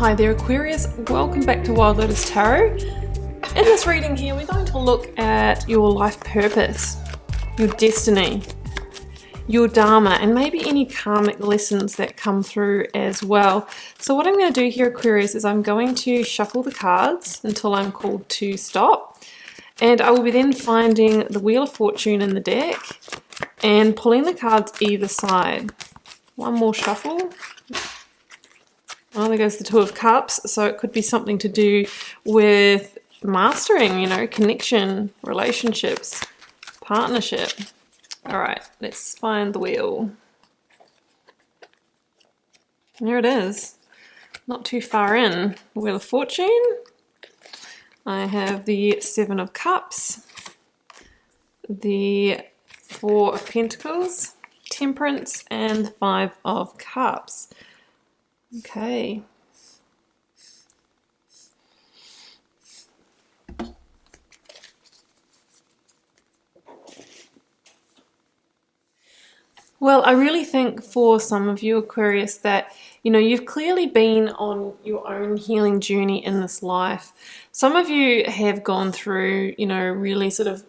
Hi there Aquarius, welcome back to Wild Lotus Tarot. In this reading here we're going to look at your life purpose, your destiny, your dharma, and maybe any karmic lessons that come through as well. So what I'm going to do here Aquarius is I'm going to shuffle the cards until I'm called to stop, and I will be then finding the Wheel of Fortune in the deck and pulling the cards either side. One more shuffle. Oh, there goes the Two of Cups. So it could be something to do with mastering, you know, connection, relationships, partnership. All right, let's find the wheel. There it is. Not too far in. Wheel of Fortune. I have the Seven of Cups, the Four of Pentacles, Temperance, and the Five of Cups. Okay. Well, I really think for some of you Aquarius that, you know, you've clearly been on your own healing journey in this life. Some of you have gone through, you know, really sort of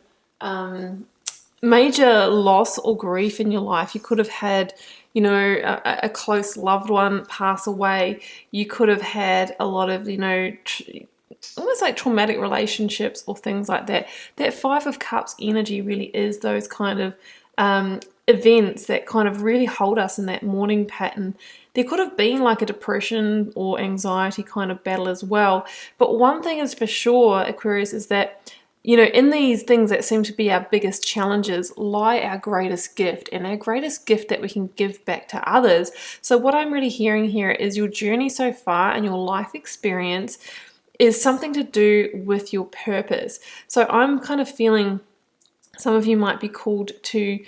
major loss or grief in your life. You could have had, you know, a close loved one pass away. You could have had a lot of, you know, almost like traumatic relationships or things like that. That Five of Cups energy really is those kind of events that kind of really hold us in that mourning pattern. There could have been like a depression or anxiety kind of battle as well. But one thing is for sure, Aquarius, is that, you know, in these things that seem to be our biggest challenges lie our greatest gift, and our greatest gift that we can give back to others. So what I'm really hearing here is your journey so far and your life experience is something to do with your purpose. So I'm kind of feeling some of you might be called to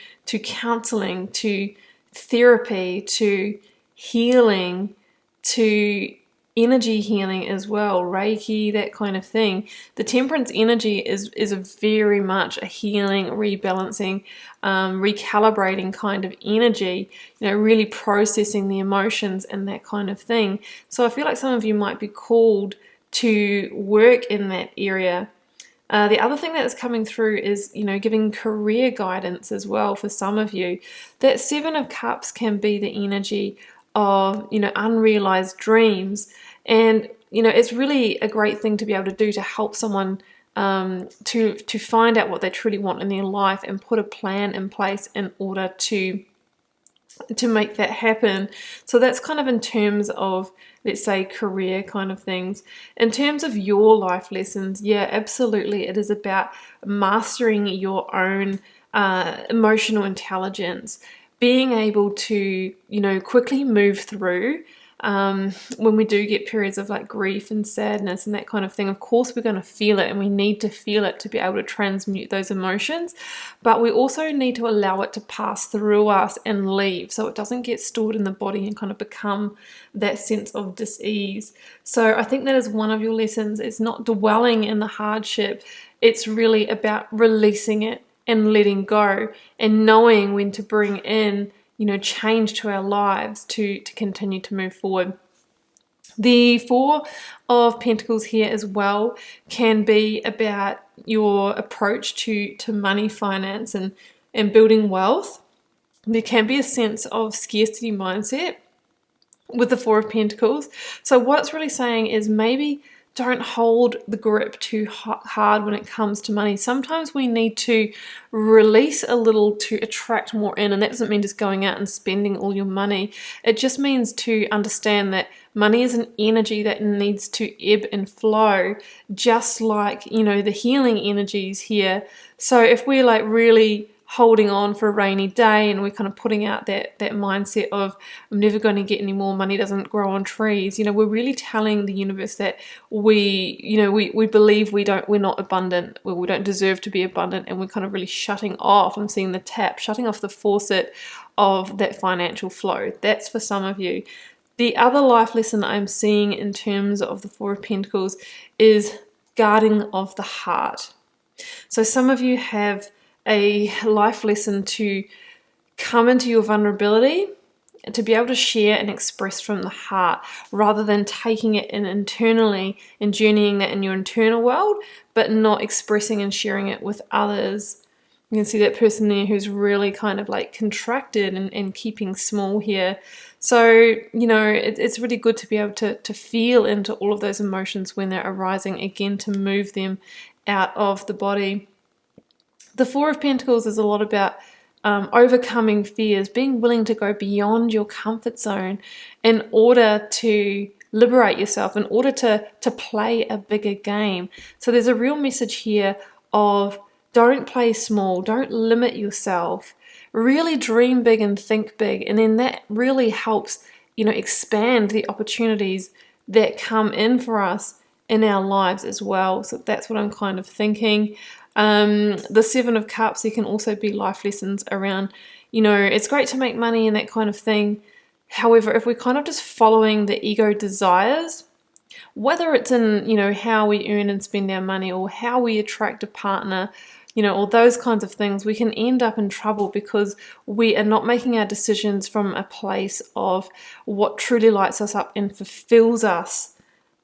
counseling, to therapy, to healing, to energy healing as well, Reiki, that kind of thing. The Temperance energy is a very much a healing, rebalancing, recalibrating kind of energy, you know, really processing the emotions and that kind of thing. So I feel like some of you might be called to work in that area. The other thing that is coming through is, you know, giving career guidance as well for some of you. That Seven of Cups can be the energy of, you know, unrealized dreams. And, you know, it's really a great thing to be able to do to help someone to find out what they truly want in their life and put a plan in place in order to make that happen. So that's kind of in terms of, let's say, career kind of things. In terms of your life lessons, yeah, absolutely, it is about mastering your own emotional intelligence, being able to, you know, quickly move through when we do get periods of like grief and sadness and that kind of thing. Of course we're going to feel it, and we need to feel it to be able to transmute those emotions, but we also need to allow it to pass through us and leave, so it doesn't get stored in the body and kind of become that sense of dis-ease. So I think that is one of your lessons. It's not dwelling in the hardship, it's really about releasing it and letting go and knowing when to bring in, you know, change to our lives to continue to move forward. The Four of Pentacles here as well can be about your approach to money, finance, and building wealth. There can be a sense of scarcity mindset with the Four of Pentacles. So what it's really saying is maybe don't hold the grip too hard when it comes to money. Sometimes we need to release a little to attract more in, and that doesn't mean just going out and spending all your money. It just means to understand that money is an energy that needs to ebb and flow, just like, you know, the healing energies here. So if we're like really holding on for a rainy day and we're kind of putting out that mindset of I'm never going to get any more, money doesn't grow on trees, you know, we're really telling the universe that we believe we're not abundant, we don't deserve to be abundant, and we're kind of really shutting off. I'm seeing the tap, shutting off the faucet of that financial flow. That's for some of you. The other life lesson that I'm seeing in terms of the Four of Pentacles is guarding of the heart. So some of you have a life lesson to come into your vulnerability to be able to share and express from the heart, rather than taking it in internally and journeying that in your internal world, but not expressing and sharing it with others. You can see that person there who's really kind of like contracted and keeping small here. So, you know, it's really good to be able to feel into all of those emotions when they're arising, again, to move them out of the body. The Four of Pentacles is a lot about overcoming fears, being willing to go beyond your comfort zone in order to liberate yourself, in order to play a bigger game. So there's a real message here of don't play small, don't limit yourself, really dream big and think big, and then that really helps, you know, expand the opportunities that come in for us in our lives as well. So that's what I'm kind of thinking. The Seven of Cups, there can also be life lessons around, you know, it's great to make money and that kind of thing. However, if we're kind of just following the ego desires, whether it's in, you know, how we earn and spend our money, or how we attract a partner, you know, all those kinds of things, we can end up in trouble because we are not making our decisions from a place of what truly lights us up and fulfills us,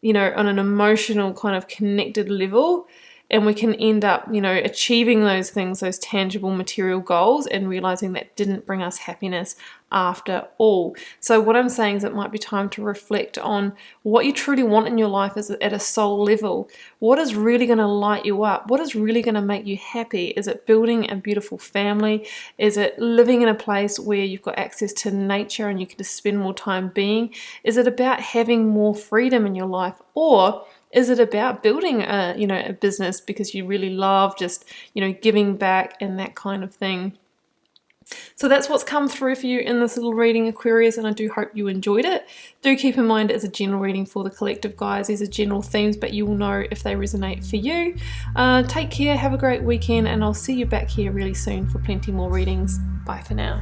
you know, on an emotional kind of connected level. And we can end up, you know, achieving those things, those tangible material goals, and realizing that didn't bring us happiness after all. So what I'm saying is it might be time to reflect on what you truly want in your life is at a soul level. What is really going to light you up? What is really going to make you happy? Is it building a beautiful family? Is it living in a place where you've got access to nature and you can just spend more time being? Is it about having more freedom in your life? Or is it about building a business because you really love just, you know, giving back and that kind of thing? So that's what's come through for you in this little reading, Aquarius, and I do hope you enjoyed it. Do keep in mind it's a general reading for the collective, guys. These are general themes, but you will know if they resonate for you. Take care, have a great weekend, and I'll see you back here really soon for plenty more readings. Bye for now.